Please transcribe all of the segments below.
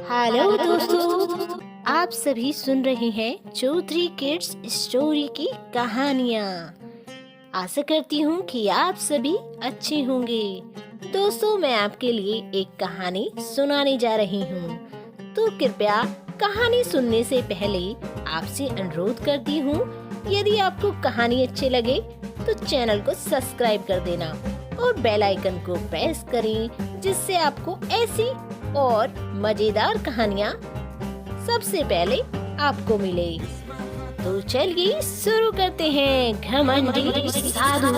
Hello दोस्तों, आप सभी सुन रहे हैं चौधरी किड्स स्टोरी की कहानियाँ। आशा करती हूँ कि आप सभी अच्छे होंगे। दोस्तों, मैं आपके लिए एक कहानी सुनाने जा रही हूँ, तो कृपया कहानी सुनने से पहले आपसे अनुरोध करती हूँ, यदि आपको कहानी अच्छी लगे तो चैनल को सब्सक्राइब कर देना और बेल आइकन को प्रेस करें, जिससे आपको ऐसी और मजेदार कहानियाँ सबसे पहले आपको मिले। तो चलिए शुरू करते हैं। घमंडी साधु।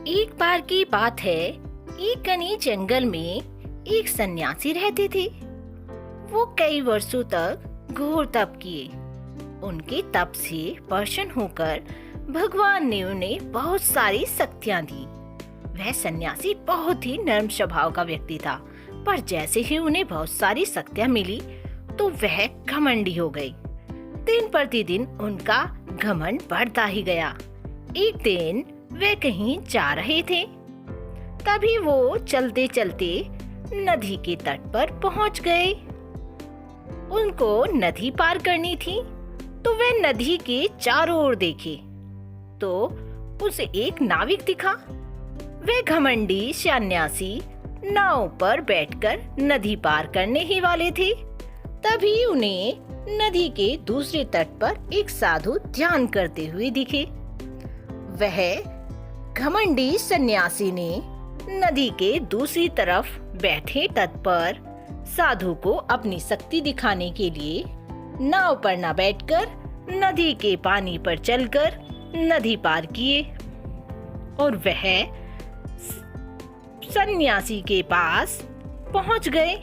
एक बार की बात है, एक घने जंगल में एक सन्यासी रहते थे। वो कई वर्षों तक घोर तप किए। उनके तप से प्रसन्न होकर भगवान ने उन्हें बहुत सारी शक्तियाँ दी। वह सन्यासी बहुत ही नर्म स्वभाव का व्यक्ति था, पर जैसे ही उन्हें बहुत सारी शक्तियाँ मिली तो वह घमंडी हो गई। दिन प्रतिदिन उनका घमंड बढ़ता ही गया। एक दिन वे कहीं जा रहे थे, तभी वो चलते चलते नदी के तट पर पहुंच गए। उनको नदी पार करनी थी, तो वे नदी के चारों ओर देखे तो उसे एक नाविक दिखा। वे घमंडी सन्यासी नाव पर बैठकर नदी पार करने ही वाले थे। तभी उन्हें नदी के दूसरे तट पर एक साधु ध्यान करते हुए दिखे। वह घमंडी सन्यासी ने नदी के दूसरी तरफ बैठे तट पर साधु को अपनी शक्ति दिखाने के लिए नाव पर न बैठकर नदी के पानी पर चलकर नदी पार किए और वह सन्यासी के पास पहुंच गए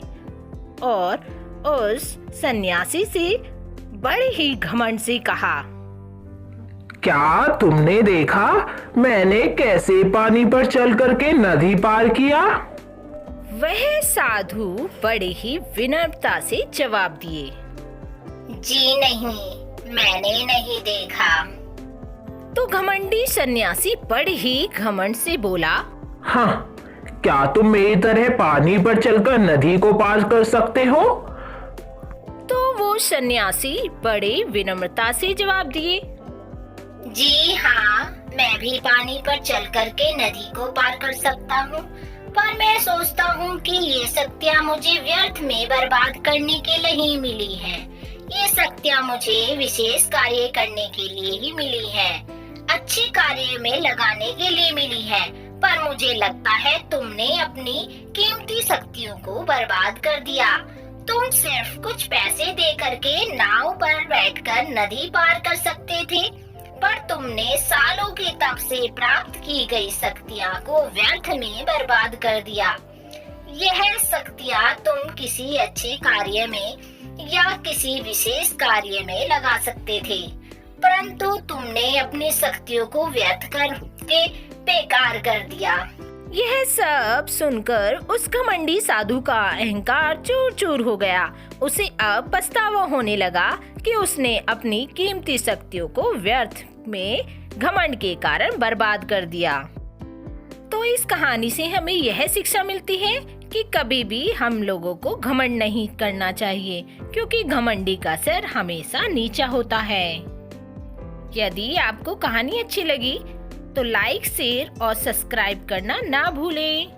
और उस सन्यासी से बड़े ही घमंड से कहा, क्या तुमने देखा मैंने कैसे पानी पर चल करके नदी पार किया? वह साधु बड़े ही विनम्रता से जवाब दिए, जी नहीं, मैंने नहीं देखा। तो घमंडी सन्यासी बड़े ही घमंड से बोला, हाँ, क्या तुम मेरी तरह पानी पर चलकर नदी को पार कर सकते हो? तो वो सन्यासी बड़े विनम्रता से जवाब दिए, जी हाँ, मैं भी पानी पर चल करके नदी को पार कर सकता हूँ, पर मैं सोचता हूँ कि ये शक्तियाँ मुझे व्यर्थ में बर्बाद करने के लिए ही मिली हैं। ये शक्तियाँ मुझे विशेष कार्य करने के लिए ही मिली हैं, अच्छे कार्य में लगाने के लिए मिली है। पर मुझे लगता है तुमने अपनी कीमती शक्तियों को बर्बाद कर दिया। तुम सिर्फ कुछ पैसे दे करके नाव पर बैठकर नदी पार कर सकते थे, पर तुमने सालों के तप से प्राप्त की गई शक्तियाँ को व्यर्थ में बर्बाद कर दिया। यह शक्तियाँ तुम किसी अच्छे कार्य में या किसी विशेष कार्य में लगा सकते थे, परंतु तुमने अपनी शक्तियों को व्यर्थ करके बेकार कर दिया। यह सब सुनकर उस घमंडी साधु का अहंकार चूर चूर हो गया। उसे अब पछतावा होने लगा कि उसने अपनी कीमती शक्तियों को व्यर्थ में घमंड के कारण बर्बाद कर दिया। तो इस कहानी से हमें यह शिक्षा मिलती है कि कभी भी हम लोगों को घमंड नहीं करना चाहिए, क्योंकि घमंडी का सिर हमेशा नीचा होता है। यदि आपको कहानी अच्छी लगी तो लाइक, शेयर और सब्सक्राइब करना ना भूलें।